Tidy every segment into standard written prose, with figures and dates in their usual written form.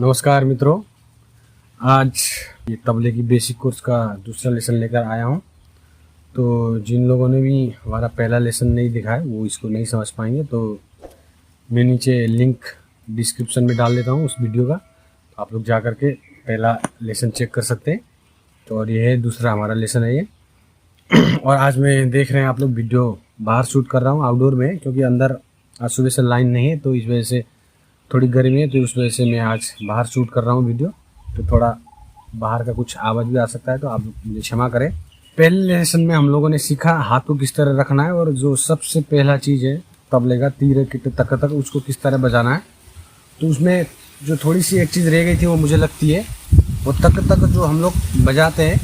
नमस्कार मित्रों, आज ये तबले की बेसिक कोर्स का दूसरा लेसन लेकर आया हूँ। तो जिन लोगों ने भी हमारा पहला लेसन नहीं देखा है वो इसको नहीं समझ पाएंगे, तो मैं नीचे लिंक डिस्क्रिप्शन में डाल देता हूँ उस वीडियो का, तो आप लोग जा कर के पहला लेसन चेक कर सकते हैं। तो और ये है दूसरा हमारा लेसन है ये। और आज मैं देख रहे हैं आप लोग वीडियो बाहर शूट कर रहा हूँ आउटडोर में, क्योंकि अंदर आज सुबह से लाइन नहीं है, तो इस वजह से थोड़ी गर्मी है, तो उस वजह से मैं आज बाहर शूट कर रहा हूँ वीडियो। तो थोड़ा बाहर का कुछ आवाज़ भी आ सकता है, तो आप मुझे क्षमा करें। पहले लेसन में हम लोगों ने सीखा हाथ को किस तरह रखना है, और जो सबसे पहला चीज़ है तबले का तीर किट तक तक उसको किस तरह बजाना है। तो उसमें जो थोड़ी सी एक चीज़ रह गई थी वो मुझे लगती है, वो तक तक जो हम लोग बजाते हैं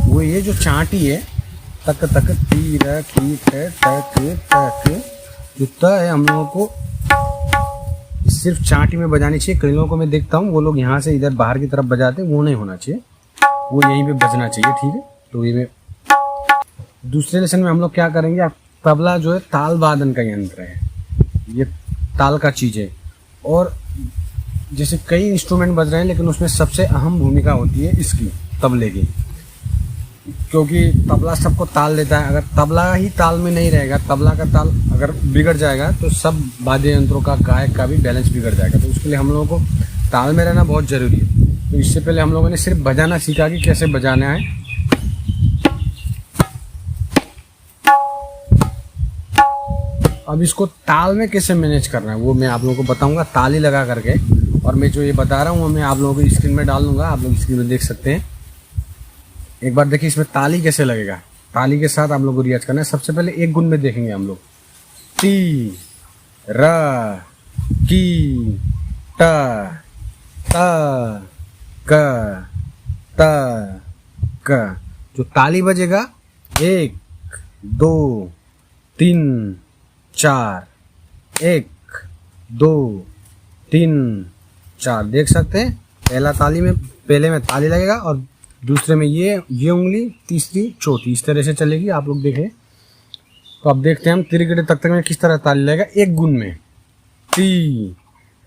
वो ये जो चांटी है तक तक तीर कीट तक तक जो त है हम लोगों को सिर्फ चांटी में बजानी चाहिए। कई लोगों को मैं देखता हूँ वो लोग यहाँ से इधर बाहर की तरफ बजाते हैं, वो नहीं होना चाहिए, वो यहीं पे बजना चाहिए। ठीक है, तो ये में दूसरे लेसन में हम लोग क्या करेंगे, तबला जो है ताल वादन का यंत्र है, ये ताल का चीज़ है। और जैसे कई इंस्ट्रूमेंट बज रहे हैं, लेकिन उसमें सबसे अहम भूमिका होती है इसकी, तबले की, क्योंकि तबला सबको ताल देता है। अगर तबला ही ताल में नहीं रहेगा, तबला का ताल अगर बिगड़ जाएगा तो सब वाद्य यंत्रों का, गायक का भी बैलेंस बिगड़ जाएगा। तो उसके लिए हम लोगों को ताल में रहना बहुत ज़रूरी है। तो इससे पहले हम लोगों ने सिर्फ बजाना सीखा कि कैसे बजाना है। अब इसको ताल में कैसे मैनेज करना है वो मैं आप लोगों को बताऊंगा, ताली लगा करके। और मैं जो ये बता रहा हूँ वो मैं आप लोगों को स्क्रीन में डाल दूंगा, आप लोग स्क्रीन में देख सकते हैं। एक बार देखिए इसमें ताली कैसे लगेगा। ताली के साथ आप लोग को रियाज करना है। सबसे पहले एक गुण में देखेंगे हम लोग, टी र की ट त क त क। जो ताली बजेगा 1 2 3 4, 1 2 3 4। देख सकते हैं पहला ताली में, पहले में ताली लगेगा और दूसरे में ये उंगली, तीसरी चौथी, इस तरह से चलेगी। आप लोग देखें तो अब देखते हैं हम तिरकिटे तक में किस तरह ताली लगेगा। एक गुण में टी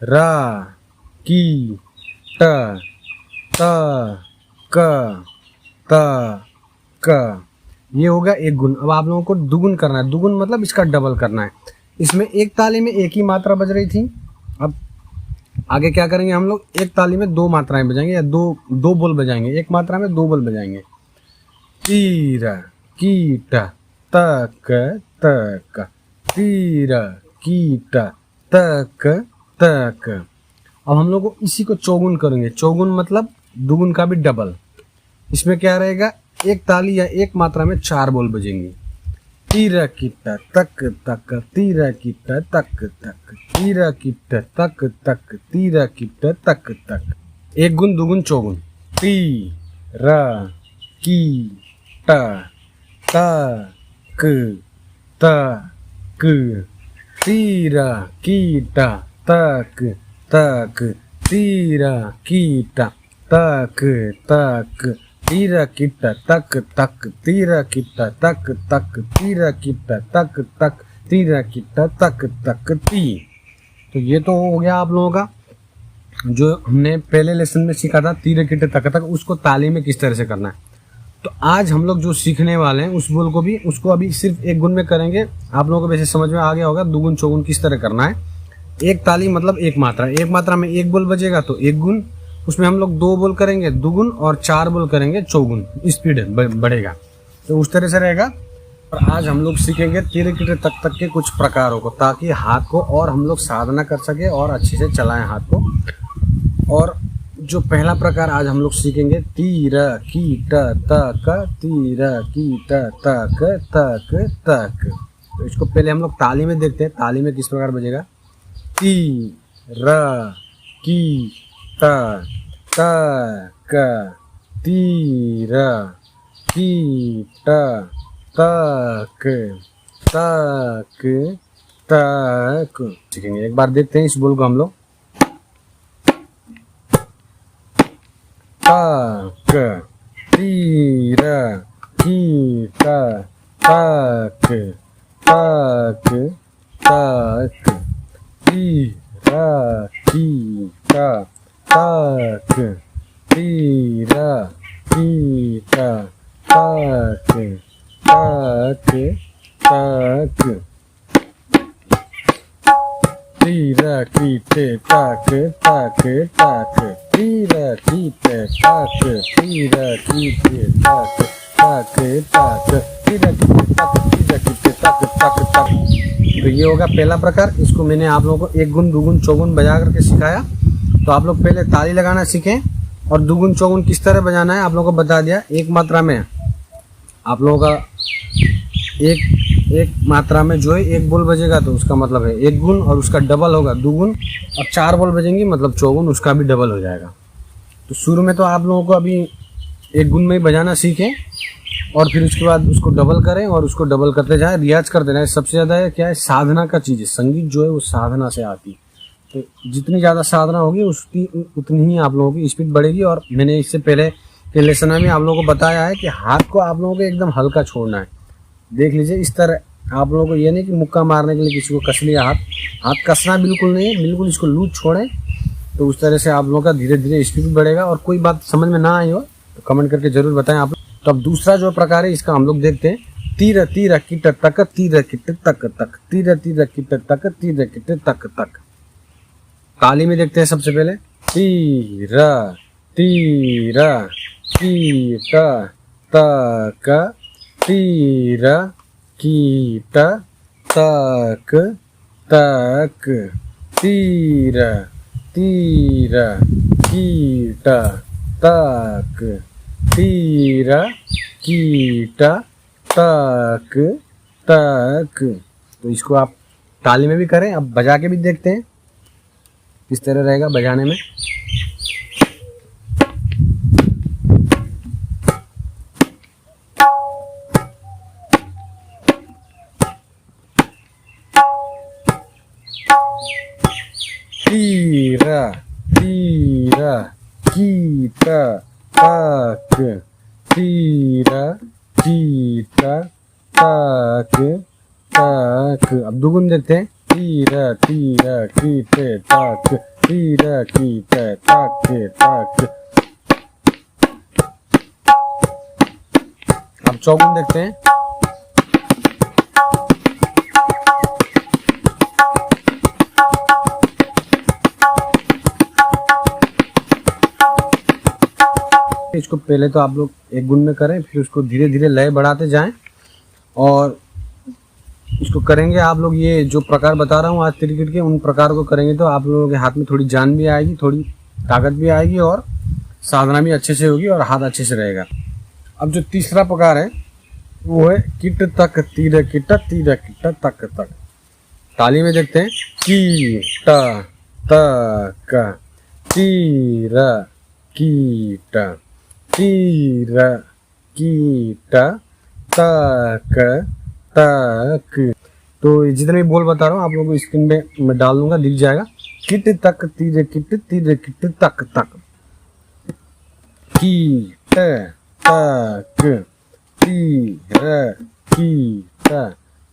रा की ट त क त क, ये हो गया एक गुण। अब आप लोगों को दुगुन करना है। दुगुन मतलब इसका डबल करना है। इसमें एक ताली में एक ही मात्रा बज रही थी, अब आगे क्या करेंगे हम लोग, एक ताली में 2 मात्राएं बजाएंगे, या दो बोल बजाएंगे। एक मात्रा में 2 बोल बजाएंगे। तीर कीट तक तक, तीर कीट तक तक। अब हम लोग को इसी को चौगुन करेंगे। चौगुन मतलब दुगुन का भी डबल। इसमें क्या रहेगा, एक ताली या एक मात्रा में 4 बोल बजेंगे। तीर कीट तक तक, तीर कीट तक तक, तीर कीट तक तक, तीर कीट तक तक। एक गुण दुगुन चौगुन। टी र की ट त क त क, तीर कीट तक तक, तीर कीट तक तक, तीर कीट तक तक, तीर कीट तक तक, तीर कीट तक तक, तीर कीट तक तक ती। तो ये तो हो गया आप लोगों का जो हमने पहले लेसन में सीखा था, तीर कीट तक तक, उसको ताली में किस तरह से करना है। तो आज हम लोग जो सीखने वाले हैं उस बोल को भी, उसको अभी सिर्फ एक गुण में करेंगे। आप लोगों को वैसे समझ में आ गया होगा दुगुन चौगुन किस तरह करना है। एक ताली मतलब एक मात्रा, एक मात्रा में एक बोल बजेगा तो एक गुण, उसमें हम लोग 2 बोल करेंगे दुगुन और 4 बोल करेंगे चौगुन, स्पीड बढ़ेगा। तो उस तरह से रहेगा। और आज हम लोग सीखेंगे तीर कीट तक तक के कुछ प्रकारों को, ताकि हाथ को और हम लोग साधना कर सके और अच्छे से चलाएं हाथ को। और जो पहला प्रकार आज हम लोग सीखेंगे, तीर कीट तक, तीर कीट तक तक तक। तो इसको पहले हम लोग ताली में देखते हैं, ताली में किस प्रकार बजेगा। तीर की ट तक, तीर कीट तक तक तक। सीखेंगे, एक बार देखते हैं इस बोल को हम लोग। तक, तीर कीट तक तक तक, तीर कीट तक तीर कीट तक तक तीर कीट तक तीर कीट तीर कीट तो ये होगा पहला प्रकार। इसको मैंने आप लोगों को एक गुण दुगुन चौगुन बजा करके सिखाया। तो आप लोग पहले ताली लगाना सीखें और दुगुन चौगुन किस तरह बजाना है आप लोगों को बता दिया। एक मात्रा में आप लोगों का एक मात्रा में जो है एक बोल बजेगा तो उसका मतलब है एक गुण, और उसका डबल होगा दुगुन, और 4 बोल बजेंगी मतलब चौगुन, उसका भी डबल हो जाएगा। तो शुरू में तो आप लोगों को अभी एक गुण में ही बजाना सीखें और फिर उसके बाद उसको डबल करें और उसको डबल करते जाएं, रियाज करते रहें। सबसे ज़्यादा है क्या है, साधना का चीज़ है। संगीत जो है वो साधना से आती है। तो जितनी ज़्यादा साधना होगी उसकी उतनी ही आप लोगों की स्पीड बढ़ेगी। और मैंने इससे पहले के लेसन में आप लोगों को बताया है कि हाथ को आप लोगों को एकदम हल्का छोड़ना है। देख लीजिए इस तरह आप लोगों को ये नहीं कि मुक्का मारने के लिए किसी को कस लिया, हाथ कसना बिल्कुल नहीं है, बिल्कुल इसको लूज छोड़ें। तो उस तरह से आप लोगों का धीरे धीरे स्पीड बढ़ेगा। और कोई बात समझ में ना आई हो तो कमेंट करके जरूर बताएं आप लोग। तो अब दूसरा जो प्रकार है इसका हम लोग देखते हैं। तीर तीर किट तक तीर किट तक तक तीर तीर किट तक तीर किट तक तक। ताली में देखते हैं सबसे पहले। तीर तीर कीट तक तीर कीट तक तक तीर तीर कीट तक तीर कीट तक तक। तो इसको आप ताली में भी करें। अब बजा के भी देखते हैं किस तरह रहेगा बजाने में। तीर तीर कीट तक तीर कीट तक तक। अब दुगुन देखते हैं। तीर तीर कीट तक तीर कीट तक तक। अब चौगुन देखते हैं। इसको पहले तो आप लोग एक गुण में करें, फिर उसको धीरे धीरे लय बढ़ाते जाएं। और इसको करेंगे आप लोग ये जो प्रकार बता रहा हूँ आज क्रिकेट के, उन प्रकार को करेंगे तो आप लोगों के हाथ में थोड़ी जान भी आएगी, थोड़ी ताकत भी आएगी और साधना भी अच्छे से होगी और हाथ अच्छे से रहेगा। अब जो तीसरा प्रकार है वो है किट तक तीर किट तक तक। ताली में देखते हैं। कीट तक तीर कीट तीर कीट तक तक। तो जितने भी बोल बता रहा हूँ आप लोगों को स्क्रीन पे मैं डाल दूंगा, दिख जाएगा। किट तक तीर किट तक तक। कीट तक तीर कीट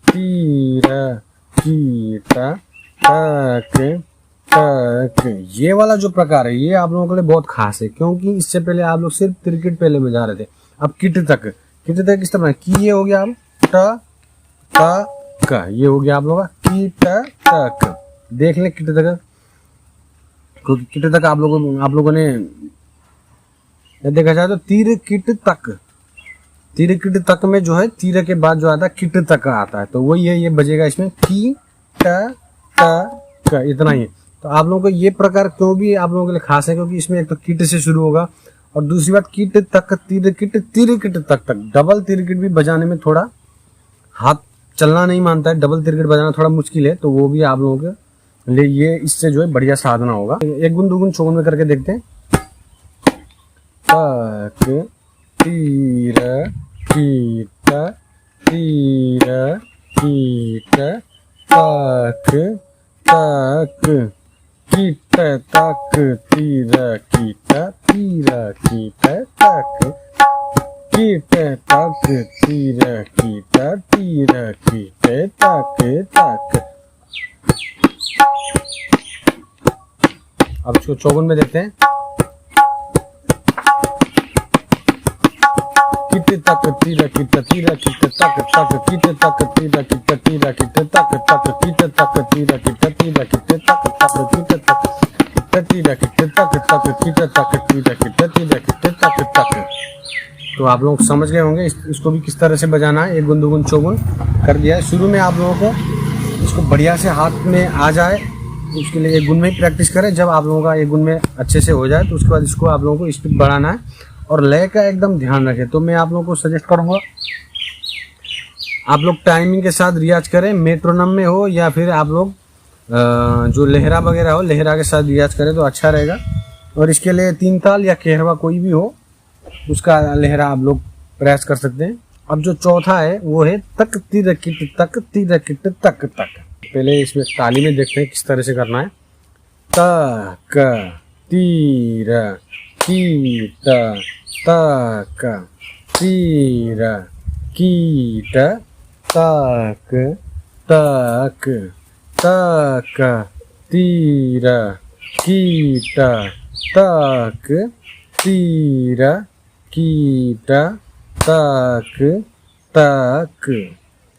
तीर कीट तक तक। ये वाला जो प्रकार है ये आप लोगों के लिए बहुत खास है, क्योंकि इससे पहले आप लोग सिर्फ क्रिकेट पहले बजा रहे थे। अब किट तक किस तरह की ये हो गया। अब ट ये हो गया आप लोगों का कीट तक। देख लें किट तक, क्योंकि किट तक आप लोगों ने देखा जाए तो तीर किट तक में जो है तीर के बाद जो आता है किट तक आता है। तो वही है, ये बजेगा इसमें की ट इतना ही। तो आप लोगों को ये प्रकार क्यों भी आप लोगों के लिए खास है, क्योंकि इसमें एक तो किट से शुरू होगा और दूसरी बात किट तक तीर किट तक। डबल तीर किट भी बजाने में थोड़ा हाथ चलना नहीं मानता है, डबल तीर किट बजाना थोड़ा मुश्किल है। तो वो भी आप लोगों के लिए ये इससे जो है बढ़िया साधना होगा। एक गुण दुगुन चौगुन में करके देखते हैं। तक तीर कीट तीर कीट तक तक कीट तक तीर कीट तक कीट तक तीर कीट तक तक। अब इसको चौगुन में देखते हैं। किट तक तीरा किट तीरा किट तक तक किट तक तीरा किट तीरा किट तक तक किट तक तीरा किट तीरा किट तक तक किट तक तीरा किट तक तक किट तक तीरा किट तीरा किट तक तक। तो आप लोग समझ गए होंगे इसको भी किस तरह से बजाना है। एक गुन दो गुन चौगुन कर दिया है। शुरू में आप लोगों को इसको बढ़िया से हाथ में आ जाए, उसके लिए एक गुन में ही प्रैक्टिस करें। जब आप लोगों का एक गुन में अच्छे से हो जाए तो उसके बाद इसको आप लोगों को स्पीड बढ़ाना है और लय का एकदम ध्यान रखें। तो मैं आप लोगों को सजेस्ट करूँगा आप लोग टाइमिंग के साथ रियाज करें, मेट्रोनम में हो या फिर आप लोग जो लहरा वगैरह हो, लहरा के साथ रियाज करें तो अच्छा रहेगा। और इसके लिए 3 ताल या केहरवा कोई भी हो उसका लहरा आप लोग प्रयास कर सकते हैं। अब जो चौथा है वो है तक तीर किट तक तीर किट तक तक। पहले इसमें ताली में देखते हैं किस तरह से करना है। तक तीर कीट तक तीर कीट तक तक तक तीर कीट तक तीर कीट तक तक।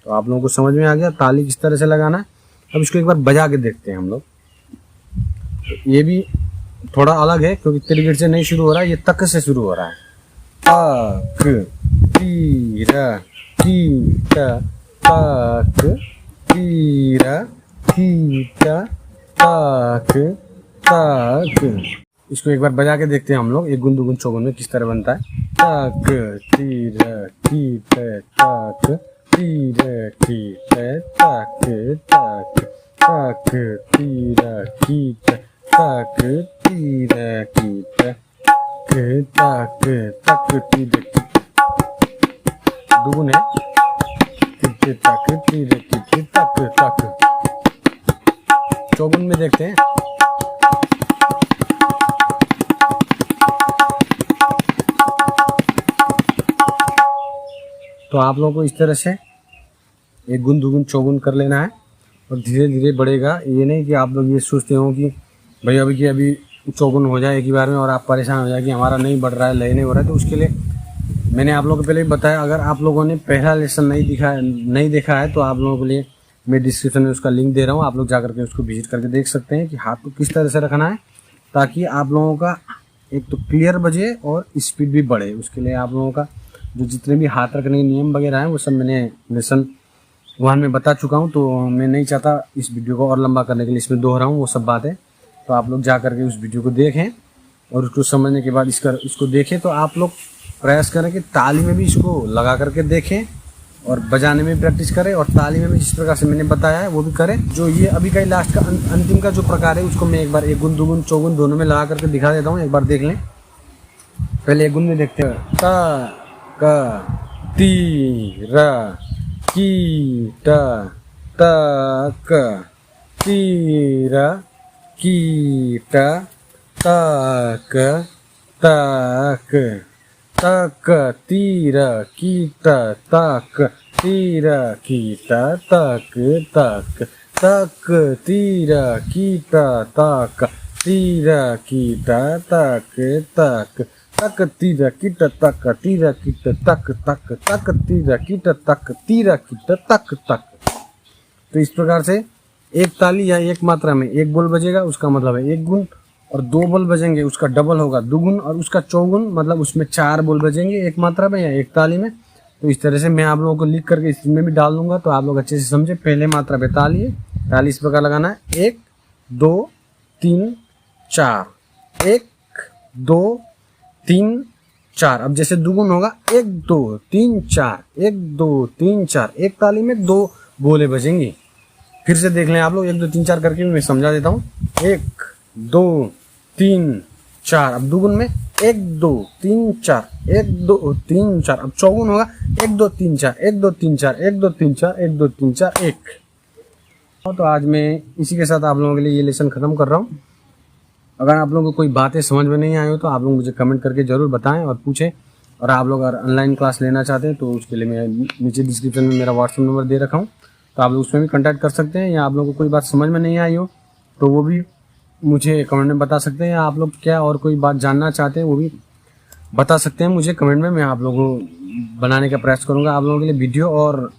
तो आप लोगों को समझ में आ गया ताली किस तरह से लगाना है। अब इसको एक बार बजा के देखते हैं हम लोग। तो ये भी थोड़ा अलग है क्योंकि त्रिगिट से नहीं शुरू हो रहा है, ये तक से शुरू हो रहा है। तक तीर कीट तक तीर कीट तक तक। इसको एक बार बजा के देखते हैं हम लोग एक गुन दो गुन चौगुन में किस तरह बनता है। तक तीर कीट तक तीर कीट तक तक तक तीर कीट तक तीर कीट तक तक तीर कीट। दुगुन है कीट तक तीर कीट तक तक। चौगुन में देखते हैं। तो आप लोगों को इस तरह से एक गुन दुगुन चौगुन कर लेना है और धीरे धीरे बढ़ेगा। ये नहीं कि आप लोग ये सोचते हो कि भाई अभी चौगुन हो जाए एक ही बार में और आप परेशान हो जाए कि हमारा नहीं बढ़ रहा है, लय नहीं हो रहा है। तो उसके लिए मैंने आप लोगों को पहले भी बताया, अगर आप लोगों ने पहला लेसन नहीं देखा है तो आप लोगों के लिए मैं डिस्क्रिप्शन में उसका लिंक दे रहा हूँ। आप लोग जा करके उसको विजिट करके देख सकते हैं कि हाथ को किस तरह से रखना है ताकि आप लोगों का एक तो क्लियर बजे और स्पीड भी बढ़े। उसके लिए आप लोगों का जो जितने भी हाथ रखने के नियम वगैरह हैं वो सब मैंने लेसन 1 में बता चुका हूँ। तो मैं नहीं चाहता इस वीडियो को और लंबा करने के लिए इसमें दोहराऊँ वो सब बातें। तो आप लोग जा करके उस वीडियो को देखें और उसको समझने के बाद इसको देखें। तो आप लोग प्रयास करें कि ताली में भी इसको लगा करके देखें और बजाने में प्रैक्टिस करें और ताली में भी जिस प्रकार से मैंने बताया है वो भी करें। जो ये अभी का लास्ट का अंतिम का जो प्रकार है उसको मैं एक बार एक गुन दो गुन चौगुन दोनों में लगा करके दिखा देता हूँ, एक बार देख लें। पहले एक गुन में देखते हैं। ता क तीर कीट तक तीर कीट तक तक तक तीर कीट तक तीर कीट तक तक तक तीर कीट तक तीर कीट तक तक तक तीर कीट तक तीर कीट तक तक तक तीर कीट तक तीर कीट तक तक। तो इस प्रकार से एक ताली या एक मात्रा में एक बोल बजेगा उसका मतलब है एक गुण, और 2 बोल बजेंगे उसका डबल होगा दुगुन, और उसका चौगुन मतलब उसमें 4 बोल बजेंगे एक मात्रा में या एक ताली में। तो इस तरह से मैं आप लोगों को लिख करके इसमें भी डाल दूंगा तो आप लोग अच्छे से समझे। पहले मात्रा पे ताली है, ताली इस प्रकार लगाना है 1 2 3 4 1 2 3 4। अब जैसे दुगुन होगा 1 2 3 4 1 2 3 4, एक ताली में 2 बोले बजेंगी। फिर से देख लें आप लोग 1 2 3 4 करके मैं समझा देता हूँ। 1 2 3 4। अब दुगुन में 1 2 3 4 1 2 3 4। अब चौगुन होगा 1 2 3 4 1 2 3 4 1 2 3 4 1 2 3 4 1। तो आज मैं इसी के साथ आप लोगों के लिए ये लेसन खत्म कर रहा हूँ। अगर आप लोगों को कोई बातें समझ में नहीं आई हो तो आप लोग मुझे कमेंट करके जरूर बताएं और पूछें। और आप लोग अगर ऑनलाइन क्लास लेना चाहते हैं तो उसके लिए मैं नीचे डिस्क्रिप्शन में मेरा व्हाट्सएप नंबर दे रखा हूँ, तो आप लोग उसमें भी कांटेक्ट कर सकते हैं। या आप लोगों को कोई बात समझ में नहीं आई हो तो वो भी मुझे कमेंट में बता सकते हैं। आप लोग क्या और कोई बात जानना चाहते हैं वो भी बता सकते हैं मुझे कमेंट में। मैं आप लोगों को बनाने का प्रयास करूँगा आप लोगों के लिए वीडियो। और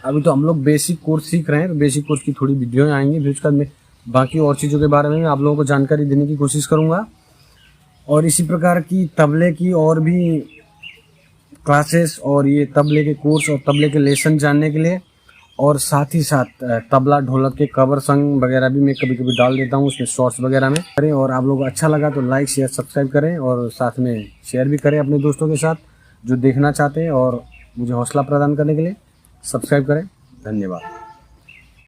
अभी तो हम लोग बेसिक कोर्स सीख रहे हैं, तो बेसिक कोर्स की थोड़ी वीडियो आएंगी, फिर उसके बाद में बाकी और चीज़ों के बारे में आप लोगों को जानकारी देने की कोशिश करूँगा। और इसी प्रकार की तबले की और भी क्लासेस और ये तबले के कोर्स और तबले के लेसन जानने के लिए, और साथ ही साथ तबला ढोलक के कवर संग वगैरह भी मैं कभी कभी डाल देता हूँ उसमें शॉर्ट्स वगैरह में करें। और आप लोगों को अच्छा लगा तो लाइक शेयर सब्सक्राइब करें और साथ में शेयर भी करें अपने दोस्तों के साथ जो देखना चाहते हैं, और मुझे हौसला प्रदान करने के लिए सब्सक्राइब करें। धन्यवाद।